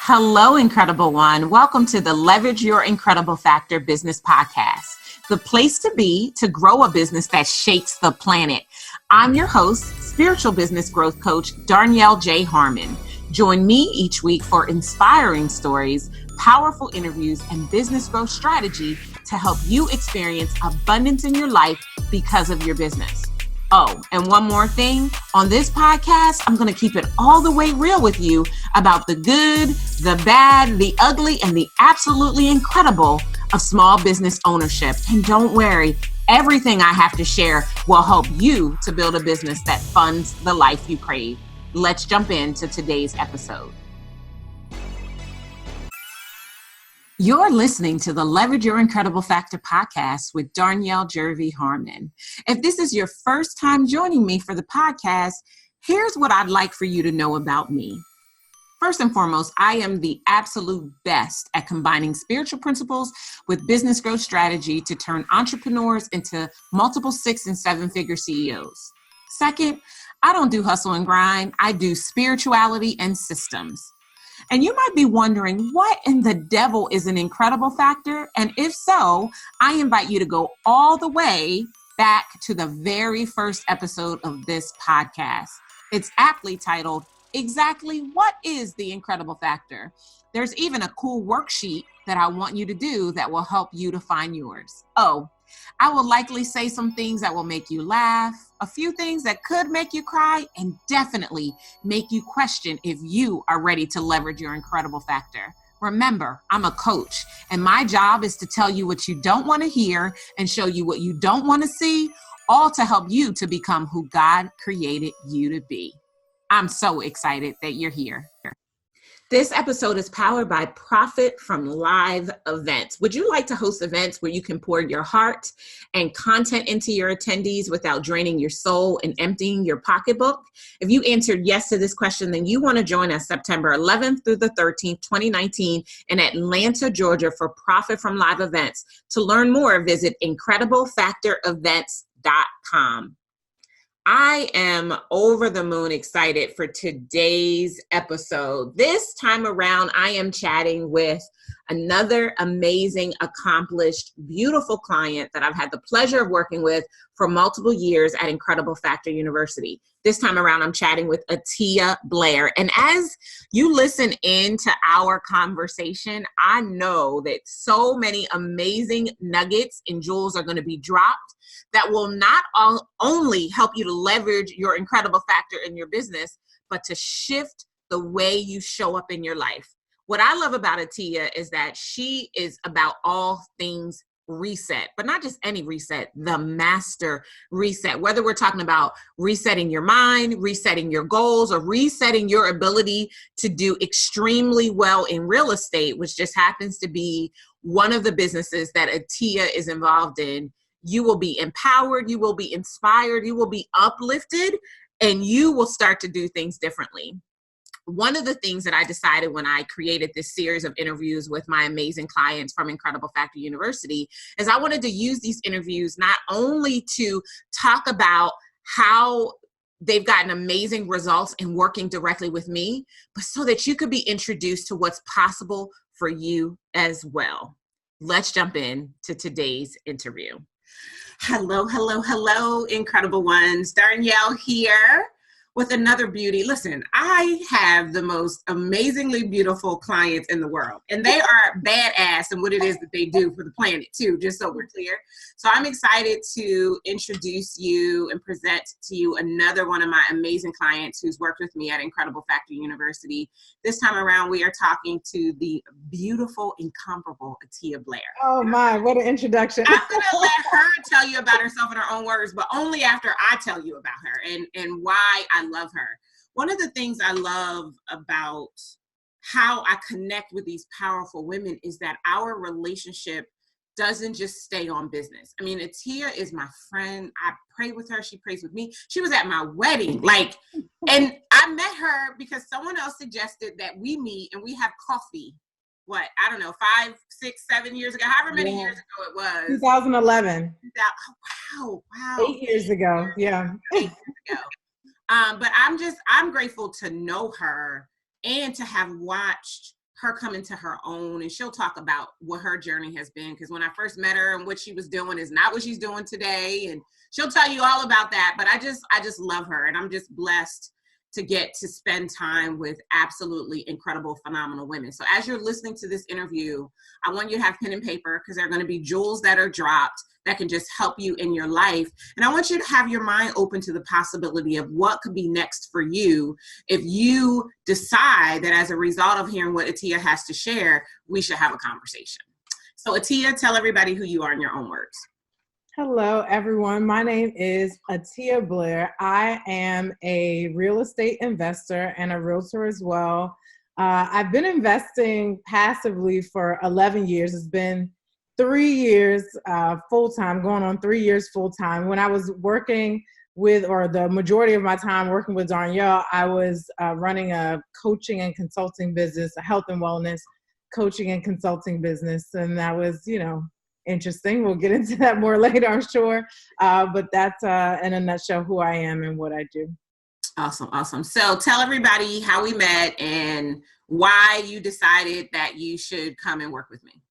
Hello, Incredible One. Welcome to the Leverage Your Incredible Factor Business Podcast, the place to be to grow a business that shakes the planet. I'm your host, spiritual business growth coach, Darnyelle J. Harmon. Join me each week for inspiring stories, powerful interviews, and business growth strategy to help you experience abundance in your life because of your business. Oh, and one more thing. On this podcast, I'm going to keep it all the way real with you about the good, the bad, the ugly, and the absolutely incredible of small business ownership. And don't worry, everything I have to share will help you to build a business that funds the life you crave. Let's jump into today's episode. You're listening to the Leverage Your Incredible Factor podcast with Darnyelle Jervey Harmon. If this is your first time joining me for the podcast, here's what I'd like for you to know about me. First and foremost, I am the absolute best at combining spiritual principles with business growth strategy to turn entrepreneurs into multiple 6- and 7-figure CEOs. Second, I don't do hustle and grind. I do spirituality and systems. And you might be wondering, what in the devil is an incredible factor? And if so, I invite you to go all the way back to the very first episode of this podcast. It's aptly titled, Exactly What is the Incredible Factor? There's even a cool worksheet that I want you to do that will help you to find yours. Oh, I will likely say some things that will make you laugh, a few things that could make you cry, and definitely make you question if you are ready to leverage your incredible factor. Remember, I'm a coach, and my job is to tell you what you don't want to hear and show you what you don't want to see, all to help you to become who God created you to be. I'm so excited that you're here. This episode is powered by Profit from Live Events. Would you like to host events where you can pour your heart and content into your attendees without draining your soul and emptying your pocketbook? If you answered yes to this question, then you want to join us September 11th through the 13th, 2019 in Atlanta, Georgia for Profit from Live Events. To learn more, visit IncredibleFactorEvents.com. I am over the moon excited for today's episode. This time around, I am chatting with another amazing, accomplished, beautiful client that I've had the pleasure of working with for multiple years at Incredible Factor University. This time around, I'm chatting with Attiyah Blair. And as you listen into our conversation, I know that so many amazing nuggets and jewels are going to be dropped that will not only help you to leverage your incredible factor in your business, but to shift the way you show up in your life. What I love about Attiyah is that she is about all things reset, but not just any reset, the master reset. Whether we're talking about resetting your mind, resetting your goals, or resetting your ability to do extremely well in real estate, which just happens to be one of the businesses that Attiyah is involved in, you will be empowered, you will be inspired, you will be uplifted, and you will start to do things differently. One of the things that I decided when I created this series of interviews with my amazing clients from Incredible Factor University is I wanted to use these interviews not only to talk about how they've gotten amazing results in working directly with me, but so that you could be introduced to what's possible for you as well. Let's jump in to today's interview. Hello, hello, hello, incredible ones. Darnyelle here with another beauty. Listen, I have the most amazingly beautiful clients in the world, and they are badass in what it is that they do for the planet too, just so we're clear. So I'm excited to introduce you and present to you another one of my amazing clients who's worked with me at Incredible Factor University. This time around, we are talking to the beautiful, incomparable Attiyah Blair. Oh my, what an introduction. I'm going to let her tell you about herself in her own words, but only after I tell you about her and why I love her. One of the things I love about how I connect with these powerful women is that our relationship doesn't just stay on business. I mean, Attiyah is my friend. I pray with her. She prays with me. She was at my wedding, and I met her because someone else suggested that we meet and we have coffee. What, I don't know, 5, 6, 7 years ago, however many years ago it was. 2011. Wow. 8 years ago, yeah. 8 years ago. But I'm grateful to know her and to have watched her come into her own, and she'll talk about what her journey has been. Because when I first met her and what she was doing is not what she's doing today. And she'll tell you all about that. But I just love her. And I'm just blessed to get to spend time with absolutely incredible, phenomenal women. So as you're listening to this interview, I want you to have pen and paper, because there are going to be jewels that are dropped that can just help you in your life. And I want you to have your mind open to the possibility of what could be next for you if you decide that as a result of hearing what Attiyah has to share, we should have a conversation. So Attiyah, tell everybody who you are in your own words. Hello, everyone. My name is Attiyah Blair. I am a real estate investor and a realtor as well. I've been investing passively for 11 years. It's been 3 years full-time, going on 3 years full-time. When I was working with, or the majority of my time working with Darnyelle, I was running a coaching and consulting business, a health and wellness coaching and consulting business. And that was, interesting. We'll get into that more later, I'm sure. But that's in a nutshell who I am and what I do. Awesome. So tell everybody how we met and why you decided that you should come and work with me.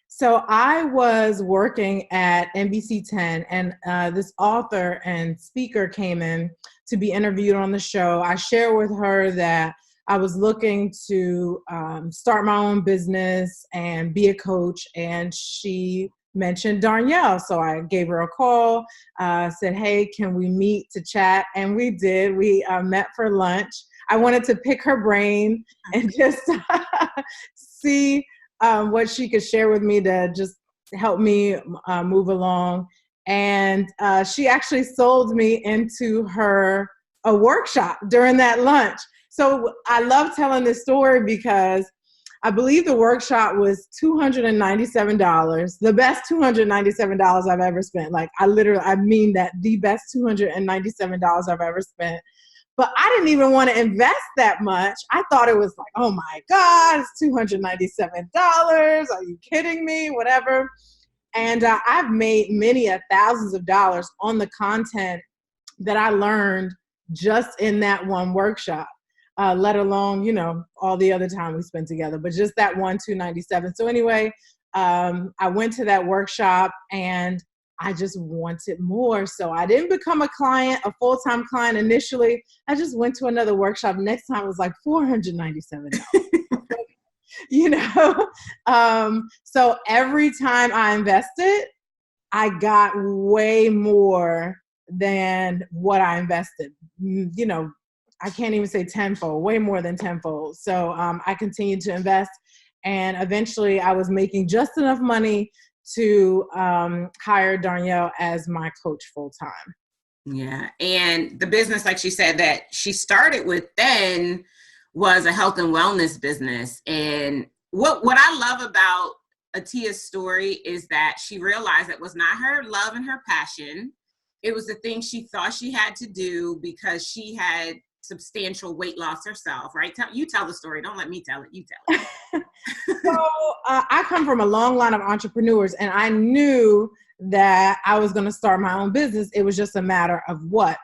So I was working at NBC 10, and this author and speaker came in to be interviewed on the show. I shared with her that I was looking to start my own business and be a coach, and she mentioned Darnyelle. So I gave her a call, said, hey, can we meet to chat? And we did. We met for lunch. I wanted to pick her brain and just see what she could share with me to just help me move along. And she actually sold me into a workshop during that lunch. So I love telling this story because I believe the workshop was $297, the best $297 I've ever spent. Like I mean that, the best $297 I've ever spent. But I didn't even want to invest that much. I thought it was like, oh my God, it's $297. Are you kidding me? Whatever. And I've made many thousands of dollars on the content that I learned just in that one workshop. Let alone, all the other time we spent together, but just that one $297. So anyway, I went to that workshop and I just wanted more. So I didn't become a full-time client initially. I just went to another workshop. Next time it was like $497. So every time I invested, I got way more than what I invested. I can't even say tenfold, way more than tenfold. So I continued to invest, and eventually I was making just enough money to hire Darnyelle as my coach full time. Yeah. And the business, like she said, that she started with then was a health and wellness business. And what I love about Attiyah's story is that she realized it was not her love and her passion. It was the thing she thought she had to do because she had substantial weight loss herself, right? You tell the story. Don't let me tell it. You tell it. So I come from a long line of entrepreneurs, and I knew that I was going to start my own business. It was just a matter of what.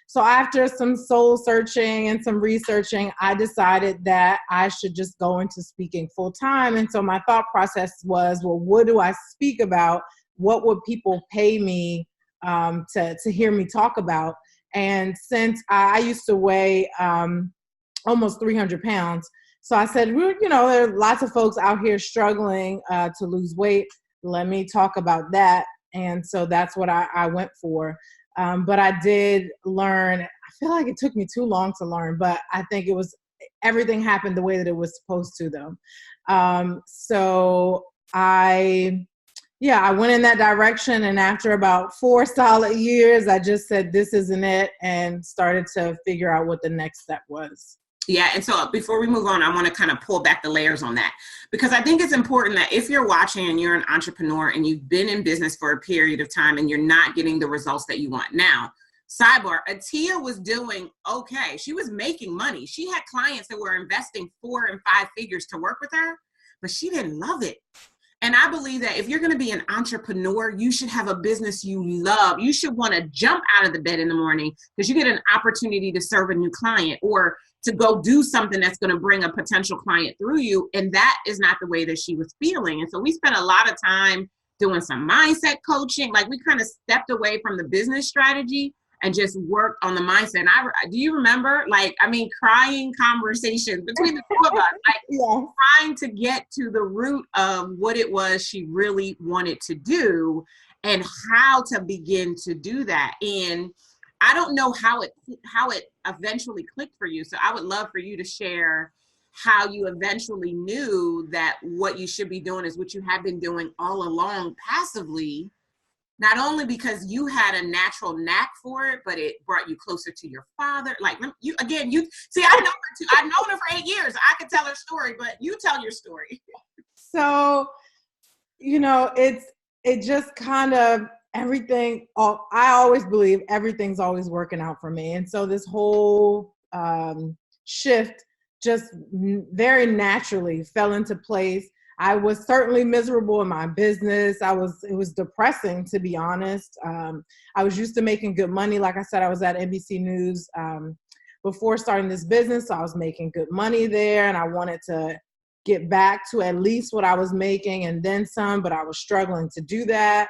So after some soul searching and some researching, I decided that I should just go into speaking full time. And so my thought process was, well, what do I speak about? What would people pay me to hear me talk about? And since I used to weigh almost 300 pounds, so I said, well, there are lots of folks out here struggling to lose weight. Let me talk about that. And so that's what I went for. But I did learn, I feel like it took me too long to learn, but I think everything happened the way that it was supposed to, though. So I went in that direction. And after about 4 solid years, I just said, this isn't it, and started to figure out what the next step was. Yeah. And so before we move on, I want to kind of pull back the layers on that, because I think it's important that if you're watching and you're an entrepreneur and you've been in business for a period of time and you're not getting the results that you want. Now, sidebar, Attiyah was doing okay. She was making money. She had clients that were investing 4 and 5 figures to work with her, but she didn't love it. And I believe that if you're going to be an entrepreneur, you should have a business you love. You should want to jump out of the bed in the morning because you get an opportunity to serve a new client, or to go do something that's going to bring a potential client through you. And that is not the way that she was feeling. And so we spent a lot of time doing some mindset coaching. Like, we kind of stepped away from the business strategy and just worked on the mindset. And do you remember, like, I mean, crying conversations between the two of us, like Yeah. trying to get to the root of what it was she really wanted to do and how to begin to do that. And I don't know how it eventually clicked for you. So I would love for you to share how you eventually knew that what you should be doing is what you have been doing all along passively, not only because you had a natural knack for it, but it brought you closer to your father. Like, you see, I know her too. I've known her for 8 years. I could tell her story, but you tell your story. So, it just kind of everything. I always believe everything's always working out for me. And so this whole shift just very naturally fell into place. I was certainly miserable in my business. It was depressing, to be honest. I was used to making good money. Like I said, I was at NBC News before starting this business. So I was making good money there, and I wanted to get back to at least what I was making and then some, but I was struggling to do that.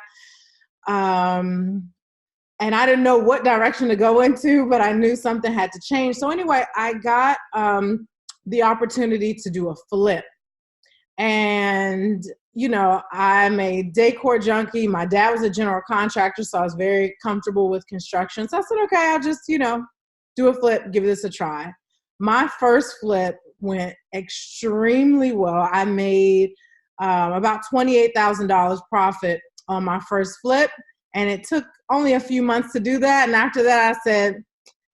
And I didn't know what direction to go into, but I knew something had to change. So anyway, I got the opportunity to do a flip. And, I'm a decor junkie. My dad was a general contractor, so I was very comfortable with construction. So I said, okay, I'll just, do a flip, give this a try. My first flip went extremely well. I made about $28,000 profit on my first flip. And it took only a few months to do that. And after that, I said,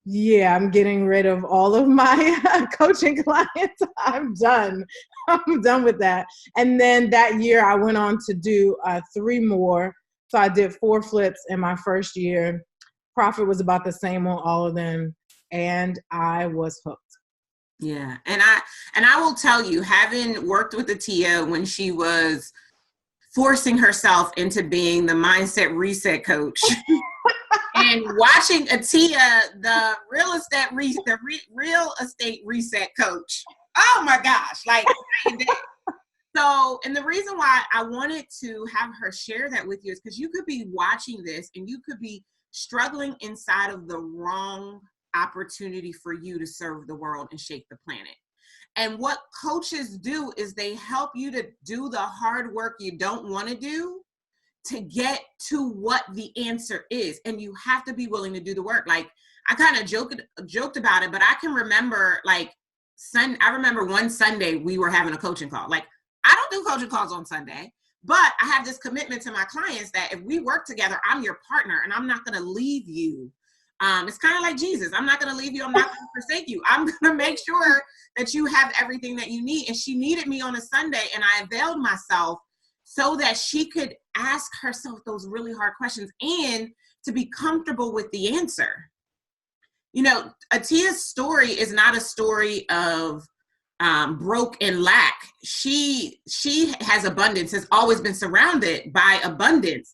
yeah, I'm getting rid of all of my coaching clients. I'm done. I'm done with that. And then that year I went on to do 3 more. So I did 4 flips in my first year. Profit was about the same on all of them. And I was hooked. Yeah. And I will tell you, having worked with Attiyah when she was forcing herself into being the mindset reset coach and watching Attiyah, the real estate reset coach. Oh my gosh. Like, so, and the reason why I wanted to have her share that with you is because you could be watching this and you could be struggling inside of the wrong opportunity for you to serve the world and shake the planet. And what coaches do is they help you to do the hard work you don't want to do to get to what the answer is. And you have to be willing to do the work. Like, I kind of joked about it, but I can remember I remember one Sunday we were having a coaching call. Like, I don't do coaching calls on Sunday, but I have this commitment to my clients that if we work together, I'm your partner and I'm not going to leave you. It's kind of like Jesus. I'm not going to leave you. I'm not going to forsake you. I'm going to make sure that you have everything that you need. And she needed me on a Sunday, and I availed myself so that she could ask herself those really hard questions and to be comfortable with the answer. Attiyah's story is not a story of broke and lack. She has abundance, has always been surrounded by abundance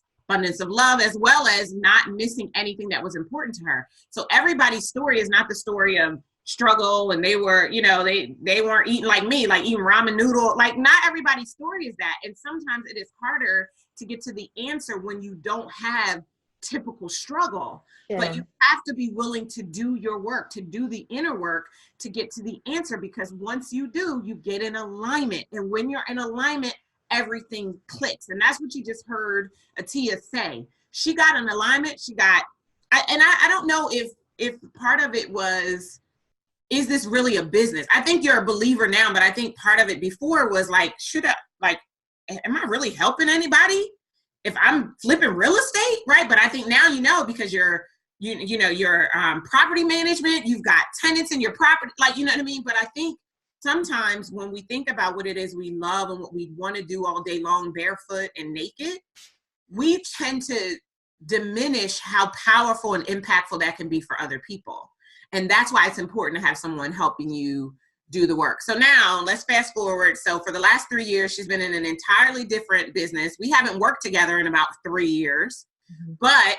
of love, as well as not missing anything that was important to her. So everybody's story is not the story of struggle and they were, they weren't eating like me, like eating ramen noodle. Like, not everybody's story is that. And sometimes it is harder to get to the answer when you don't have typical struggle. Yeah. But you have to be willing to do your work, to do the inner work to get to the answer, because once you do, you get in alignment. And when you're in alignment, everything clicks. And that's what you just heard Attiyah say. She got an alignment. I don't know if part of it was, is this really a business? I think you're a believer now, but I think part of it before was like, am I really helping anybody if I'm flipping real estate? Right. But I think now, because you're property management, you've got tenants in your property, like, you know what I mean? But I think sometimes when we think about what it is we love and what we want to do all day long, barefoot and naked, we tend to diminish how powerful and impactful that can be for other people. And that's why it's important to have someone helping you do the work. So now let's fast forward. So for the last 3 years, she's been in an entirely different business. We haven't worked together in about 3 years, but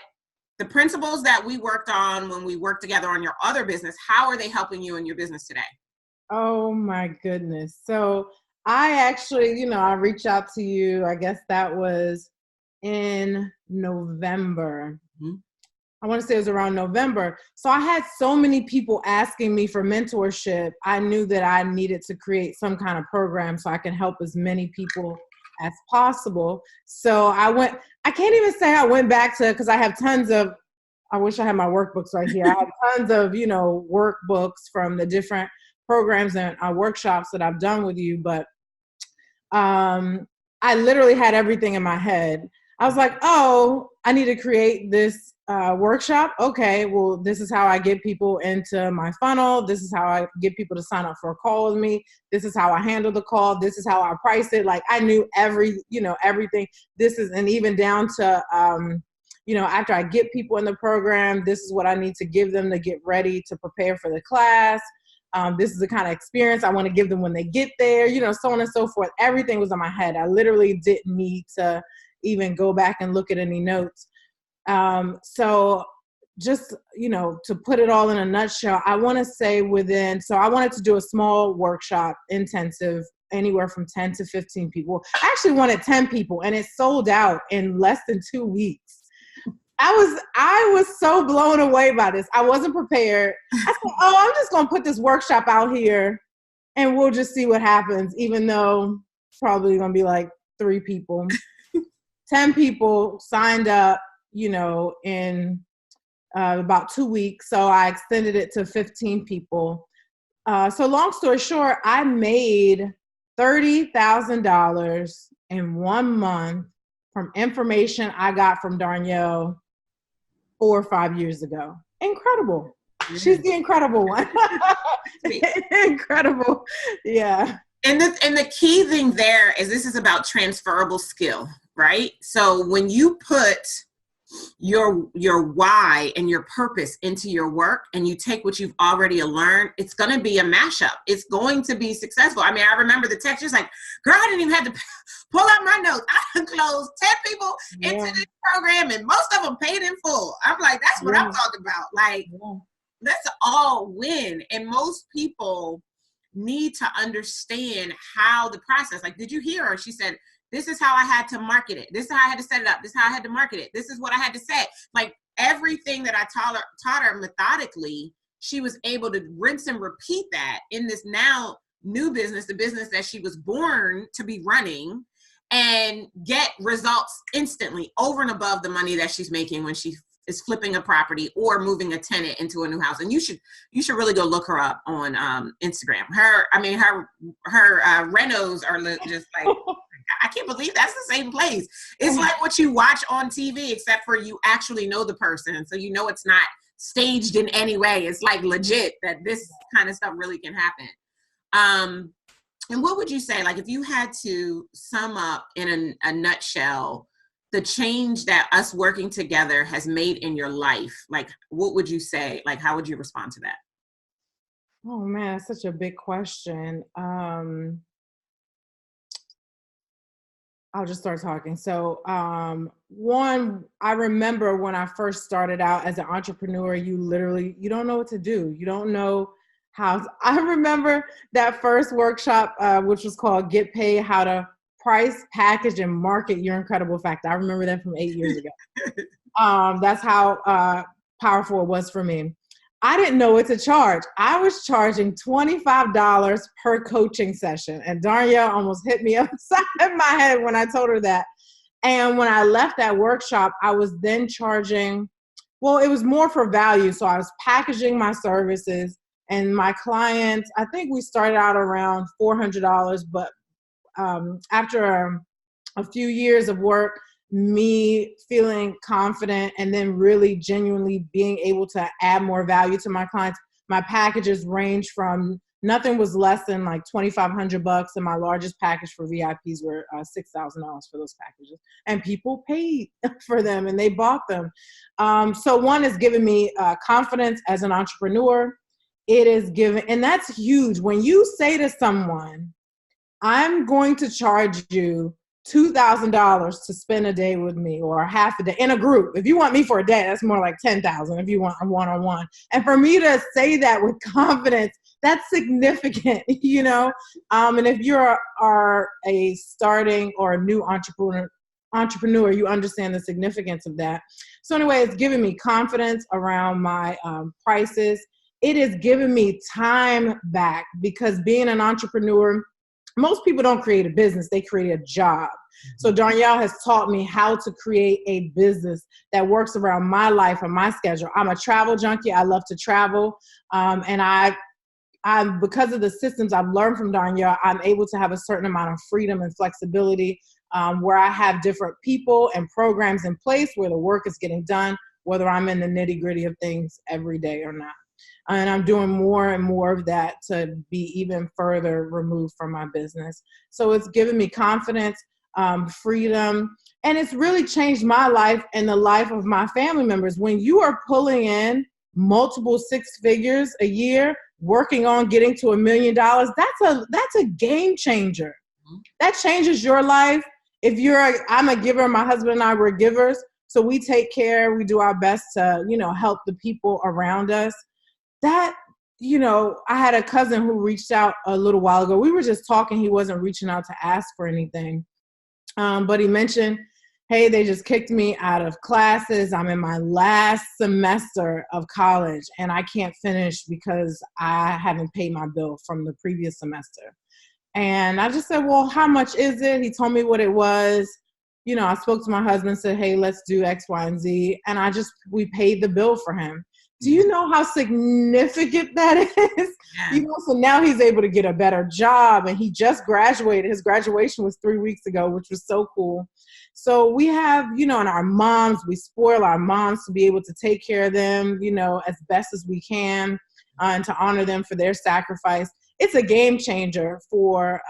the principles that we worked on when we worked together on your other business, how are they helping you in your business today? Oh my goodness. So I actually, I reached out to you. I guess that was in November. Mm-hmm. I want to say it was around November. So I had so many people asking me for mentorship. I knew that I needed to create some kind of program so I can help as many people as possible. So I can't even say I went back to, because I have tons of, I wish I had my workbooks right here. I have tons of, workbooks from the different programs and workshops that I've done with you. But I literally had everything in my head. I was like, oh, I need to create this workshop. Okay, well, this is how I get people into my funnel. This is how I get people to sign up for a call with me. This is how I handle the call. This is how I price it. Like I knew everything. And even down to, after I get people in the program, this is what I need to give them to get ready to prepare for the class. This is the kind of experience I want to give them when they get there, so on and so forth. Everything was in my head. I literally didn't need to even go back and look at any notes. So just, to put it all in a nutshell, I want to say so I wanted to do a small workshop intensive, anywhere from 10 to 15 people. I actually wanted 10 people and it sold out in less than 2 weeks. I was so blown away by this. I wasn't prepared. I said, I'm just going to put this workshop out here and we'll just see what happens, even though it's probably going to be like 3 people. 10 people signed up, in about 2 weeks. So I extended it to 15 people. So long story short, I made $30,000 in 1 month from information I got from Darnyelle 4 or 5 years ago. Incredible. She's the incredible one. Incredible. Yeah. And the key thing there is this is about transferable skill, right? So when you put your why and your purpose into your work and you take what you've already learned, it's going to be a mashup. It's going to be successful. I mean, I remember the text, just like, girl, I didn't even have to pull out my notes. I closed 10 people into this program and most of them paid in full. I'm like, that's what I'm talking about. Like, let's all win. And most people need to understand how the process, like, did you hear her? She said, this is how I had to market it. This is how I had to set it up. This is how I had to market it. This is what I had to say. Like everything that I taught her methodically, she was able to rinse and repeat that in this now new business, the business that she was born to be running, and get results instantly over and above the money that she's making when she is flipping a property or moving a tenant into a new house. And you should really go look her up on Instagram. Her renos are just like, I can't believe that's the same place. It's like what you watch on TV, except for you actually know the person. So you know it's not staged in any way. It's like legit that this kind of stuff really can happen. And what would you say, like if you had to sum up in a nutshell, the change that us working together has made in your life, like what would you say? Like how would you respond to that? Oh man, that's such a big question. I'll just start talking. So one, I remember when I first started out as an entrepreneur, you don't know what to do. You don't know I remember that first workshop, which was called Get Paid, How to Price, Package, and Market Your Incredible Factor. I remember that from 8 years ago. That's how powerful it was for me. I didn't know what to charge. I was charging $25 per coaching session. And Darnyelle almost hit me upside my head when I told her that. And when I left that workshop, I was then charging, well, it was more for value. So I was packaging my services and my clients, I think we started out around $400, but after a few years of work, me feeling confident and then really genuinely being able to add more value to my clients, my packages range from nothing was less than like $2,500, and my largest package for VIPs were $6,000 for those packages, and people paid for them and they bought them. So one is giving me confidence as an entrepreneur. It is giving, and that's huge. When you say to someone, I'm going to charge you $2,000 to spend a day with me, or half a day in a group. If you want me for a day, that's more like 10,000 if you want a one-on-one. And for me to say that with confidence, that's significant, you know? And if you are a starting or a new entrepreneur, you understand the significance of that. So anyway, it's given me confidence around my prices. It has given me time back, because being an entrepreneur, most people don't create a business, they create a job. So Darnyelle has taught me how to create a business that works around my life and my schedule. I'm a travel junkie. I love to travel. And I'm because of the systems I've learned from Darnyelle, I'm able to have a certain amount of freedom and flexibility, where I have different people and programs in place where the work is getting done, whether I'm in the nitty gritty of things every day or not. And I'm doing more and more of that to be even further removed from my business. So it's given me confidence, freedom, and it's really changed my life and the life of my family members. When you are pulling in multiple six figures a year, working on getting to $1 million, that's a game changer. That changes your life. I'm a giver, my husband and I were givers. So we take care, we do our best to, help the people around us. That, I had a cousin who reached out a little while ago. We were just talking. He wasn't reaching out to ask for anything. But he mentioned, hey, they just kicked me out of classes. I'm in my last semester of college and I can't finish because I haven't paid my bill from the previous semester. And I just said, well, how much is it? He told me what it was. I spoke to my husband, said, hey, let's do X, Y, and Z. And we paid the bill for him. Do you know how significant that is? Yeah. So now he's able to get a better job, and he just graduated. His graduation was 3 weeks ago, which was so cool. So we have, and our moms, we spoil our moms to be able to take care of them, as best as we can, and to honor them for their sacrifice. It's a game changer for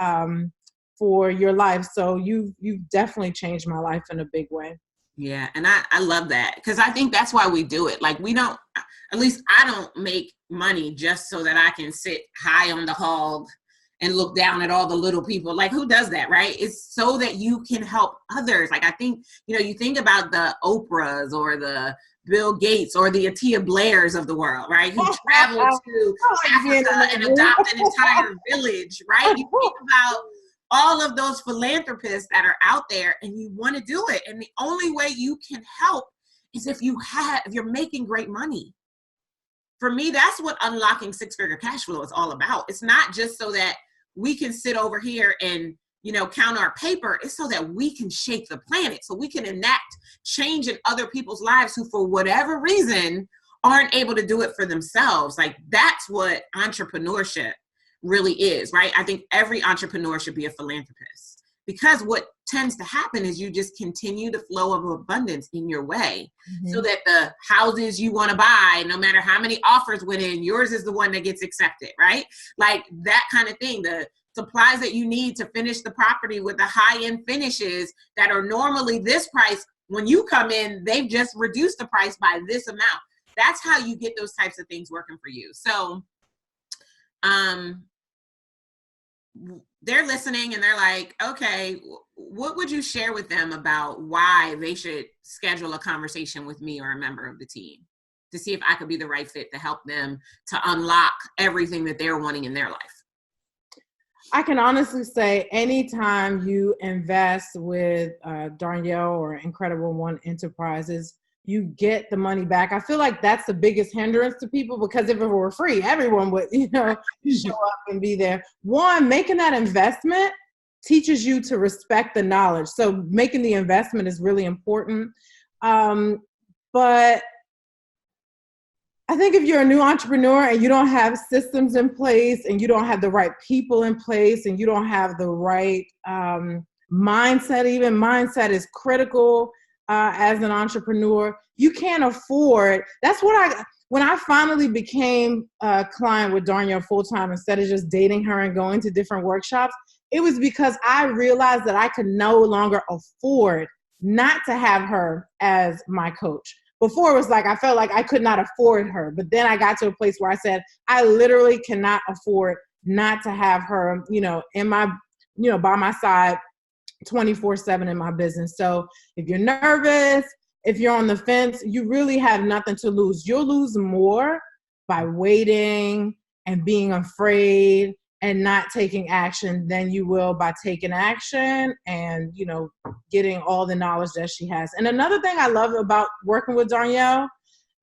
your life. So you've definitely changed my life in a big way. Yeah. And I love that, because I think that's why we do it. Like, at least I don't make money just so that I can sit high on the hog and look down at all the little people. Like, who does that, right? It's so that you can help others. Like, I think, you think about the Oprahs or the Bill Gates or the Attiyah Blairs of the world, right? Who traveled to Africa and adopt an entire village, right? You think about all of those philanthropists that are out there, and you want to do it. And the only way you can help is if you're making great money. For me, that's what unlocking six-figure cash flow is all about. It's not just so that we can sit over here and, count our paper. It's so that we can shape the planet, so we can enact change in other people's lives who, for whatever reason, aren't able to do it for themselves. Like, that's what entrepreneurship really is, right? I think every entrepreneur should be a philanthropist, because what tends to happen is you just continue the flow of abundance in your way, so that the houses you want to buy, no matter how many offers went in, yours is the one that gets accepted, right? Like that kind of thing. The supplies that you need to finish the property with the high-end finishes that are normally this price, when you come in, they've just reduced the price by this amount. That's how you get those types of things working for you. So, they're listening and they're like, okay, what would you share with them about why they should schedule a conversation with me or a member of the team to see if I could be the right fit to help them to unlock everything that they're wanting in their life? I can honestly say anytime you invest with Darnyelle or Incredible One Enterprises, you get the money back. I feel like that's the biggest hindrance to people, because if it were free, everyone would, show up and be there. One, making that investment teaches you to respect the knowledge. So making the investment is really important. But I think if you're a new entrepreneur and you don't have systems in place, and you don't have the right people in place, and you don't have the right mindset, even mindset is critical. As an entrepreneur, you can't afford. That's when I finally became a client with Darnyelle full-time, instead of just dating her and going to different workshops, it was because I realized that I could no longer afford not to have her as my coach. Before, it was like, I felt like I could not afford her. But then I got to a place where I said, I literally cannot afford not to have her, in my, by my side, 24/7 in my business. So if you're nervous, if you're on the fence, you really have nothing to lose. You'll lose more by waiting and being afraid and not taking action than you will by taking action and, you know, getting all the knowledge that she has. And another thing I love about working with Darnyelle,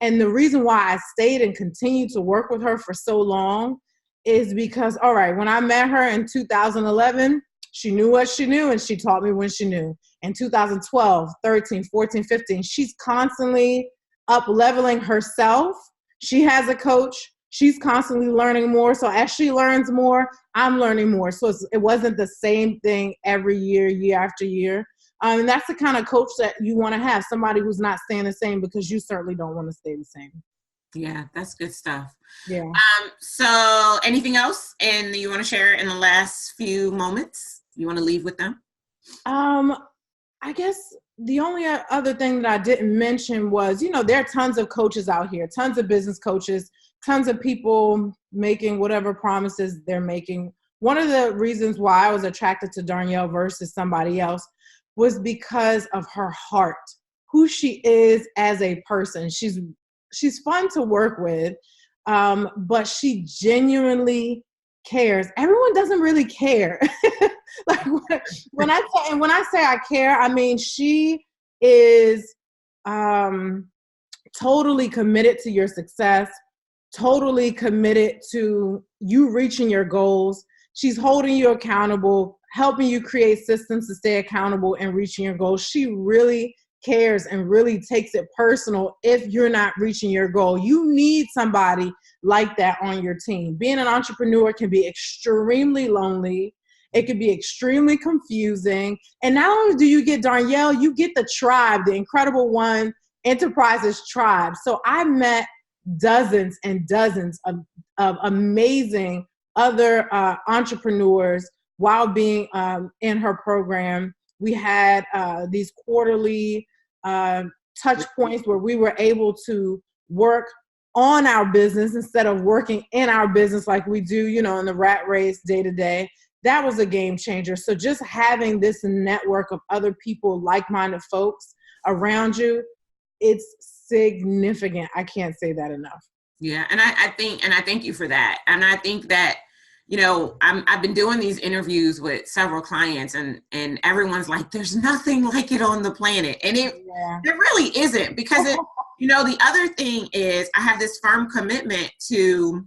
and the reason why I stayed and continued to work with her for so long, is because, all right, when I met her in 2011, she knew what she knew and she taught me when she knew. In 2012, 13, 14, 15, she's constantly up leveling herself. She has a coach. She's constantly learning more. So as she learns more, I'm learning more. So it wasn't the same thing every year, year after year. And that's the kind of coach that you want to have, somebody who's not staying the same, because you certainly don't want to stay the same. Yeah, that's good stuff. Yeah. So anything else and you want to share in the last few moments you want to leave with them? I guess the only other thing that I didn't mention was, you know, there are tons of coaches out here, tons of business coaches, tons of people making whatever promises they're making. One of the reasons why I was attracted to Darnyelle versus somebody else was because of her heart, who she is as a person. She's fun to work with, but she genuinely cares. Everyone doesn't really care. Like when I say I care, I mean she is totally committed to your success, totally committed to you reaching your goals. She's holding you accountable, helping you create systems to stay accountable and reaching your goals. She really cares and really takes it personal if you're not reaching your goal. You need somebody like that on your team. Being an entrepreneur can be extremely lonely. It can be extremely confusing. And not only do you get Darnyelle, you get the tribe, the Incredible One Enterprises tribe. So I met dozens and dozens of amazing other entrepreneurs while being in her program. We had these quarterly touch points where we were able to work on our business instead of working in our business like we do, you know, in the rat race day to day. That was a game changer. So just having this network of other people, like-minded folks around you, it's significant. I can't say that enough. Yeah. And I thank you for that. And I think that, you know, I've been doing these interviews with several clients and everyone's like, there's nothing like it on the planet. And it really isn't, because it, you know, the other thing is I have this firm commitment to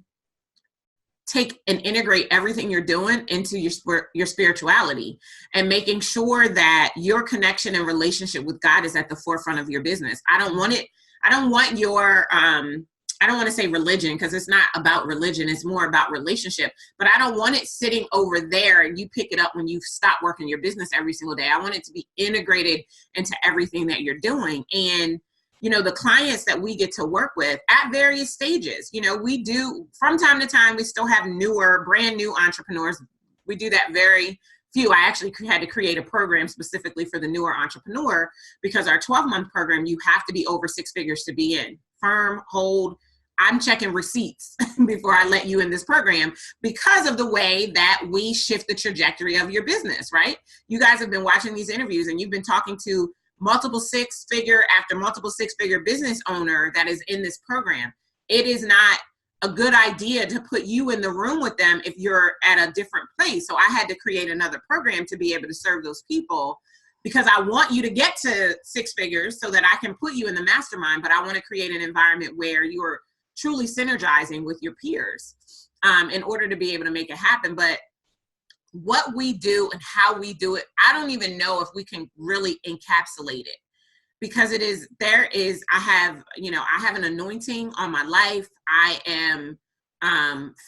take and integrate everything you're doing into your spirituality and making sure that your connection and relationship with God is at the forefront of your business. I don't want your, I don't want to say religion, because it's not about religion. It's more about relationship, but I don't want it sitting over there and you pick it up when you stop working your business every single day. I want it to be integrated into everything that you're doing. And you know, the clients that we get to work with at various stages, you know, we do from time to time, we still have brand new entrepreneurs. We do that very few. I actually had to create a program specifically for the newer entrepreneur, because our 12-month program, you have to be over 6 figures to be in. Firm, hold. I'm checking receipts before I let you in this program, because of the way that we shift the trajectory of your business, right? You guys have been watching these interviews and you've been talking to multiple 6-figure after multiple 6-figure business owner that is in this program. It is not a good idea to put you in the room with them if you're at a different place. So I had to create another program to be able to serve those people, because I want you to get to 6 figures so that I can put you in the mastermind, but I want to create an environment where you are truly synergizing with your peers in order to be able to make it happen. But what we do and how we do it, I don't even know if we can really encapsulate it, because I have an anointing on my life. I am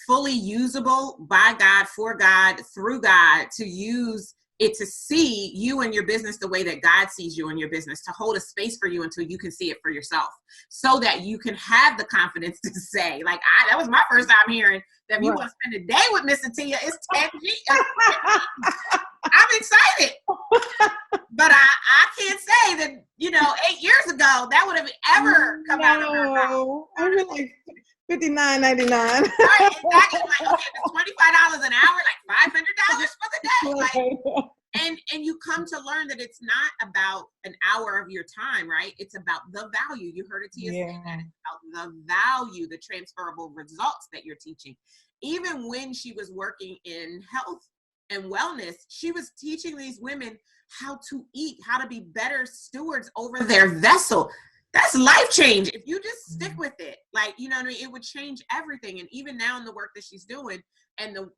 fully usable by God, for God, through God, to use it to see you and your business the way that God sees you and your business, to hold a space for you until you can see it for yourself, so that you can have the confidence to say, like, that was my first time hearing that if you want to spend a day with Miss Attiyah, it's 10 G. I'm excited. But I can't say that, you know, 8 years ago, that would have ever come out of her mouth. I mean, like $59.99. Right, exactly. Like, okay, it's $25 an hour, like $500 for the day. Like, And you come to learn that it's not about an hour of your time, right? It's about the value. You heard Attiyah say that. It's about the value, the transferable results that you're teaching. Even when she was working in health and wellness, she was teaching these women how to eat, how to be better stewards over their vessel. That's life change. If you just stick with it, like, you know what I mean? It would change everything. And even now in the work that she's doing and the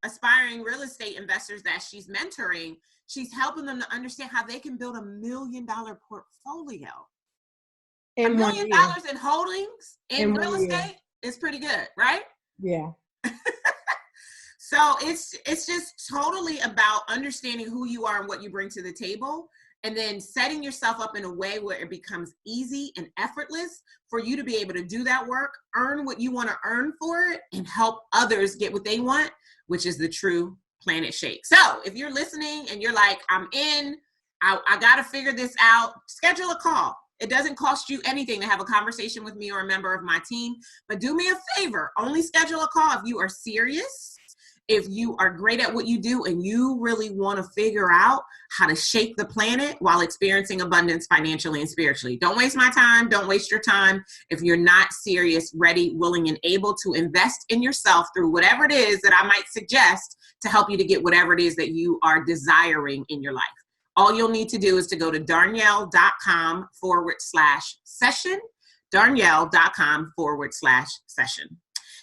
aspiring real estate investors that she's mentoring, she's helping them to understand how they can build $1 million portfolio. $1 million in holdings in real estate is pretty good, right? Yeah. So it's just totally about understanding who you are and what you bring to the table, and then setting yourself up in a way where it becomes easy and effortless for you to be able to do that work, earn what you want to earn for it, and help others get what they want, which is the true Planet Shake. So if you're listening and you're like, I'm in, I got to figure this out, schedule a call. It doesn't cost you anything to have a conversation with me or a member of my team, but do me a favor, only schedule a call if you are serious, if you are great at what you do and you really want to figure out how to shake the planet while experiencing abundance financially and spiritually. Don't waste my time. Don't waste your time if you're not serious, ready, willing, and able to invest in yourself through whatever it is that I might suggest to help you to get whatever it is that you are desiring in your life. All you'll need to do is to go to Darnyelle.com/session, Darnyelle.com/session.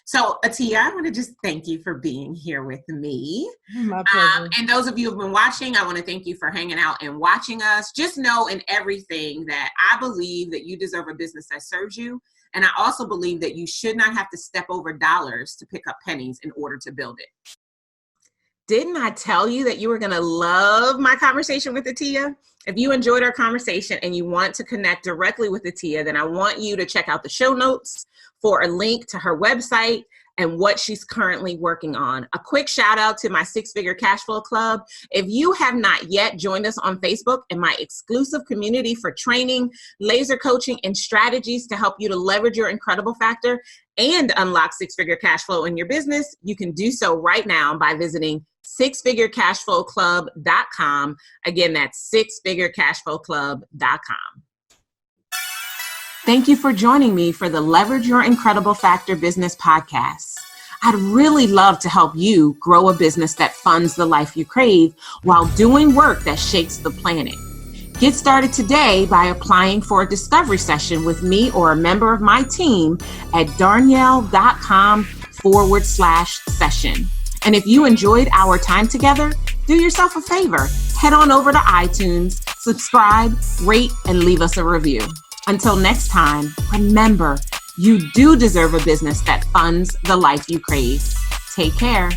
So Attiyah, I want to just thank you for being here with me. My pleasure. And those of you who've been watching, I want to thank you for hanging out and watching us. Just know in everything that I believe that you deserve a business that serves you. And I also believe that you should not have to step over dollars to pick up pennies in order to build it. Didn't I tell you that you were going to love my conversation with Attiyah? If you enjoyed our conversation and you want to connect directly with Attiyah, then I want you to check out the show notes for a link to her website and what she's currently working on. A quick shout out to my 6-Figure Cash Flow Club. If you have not yet joined us on Facebook in my exclusive community for training, laser coaching, and strategies to help you to leverage your incredible factor and unlock 6-figure cash flow in your business, you can do so right now by visiting 6figurecashflowclub.com. Again, that's 6figurecashflowclub.com. Thank you for joining me for the Leverage Your Incredible Factor Business Podcast. I'd really love to help you grow a business that funds the life you crave while doing work that shakes the planet. Get started today by applying for a discovery session with me or a member of my team at Darnyelle.com/session. And if you enjoyed our time together, do yourself a favor. Head on over to iTunes, subscribe, rate, and leave us a review. Until next time, remember, you do deserve a business that funds the life you crave. Take care.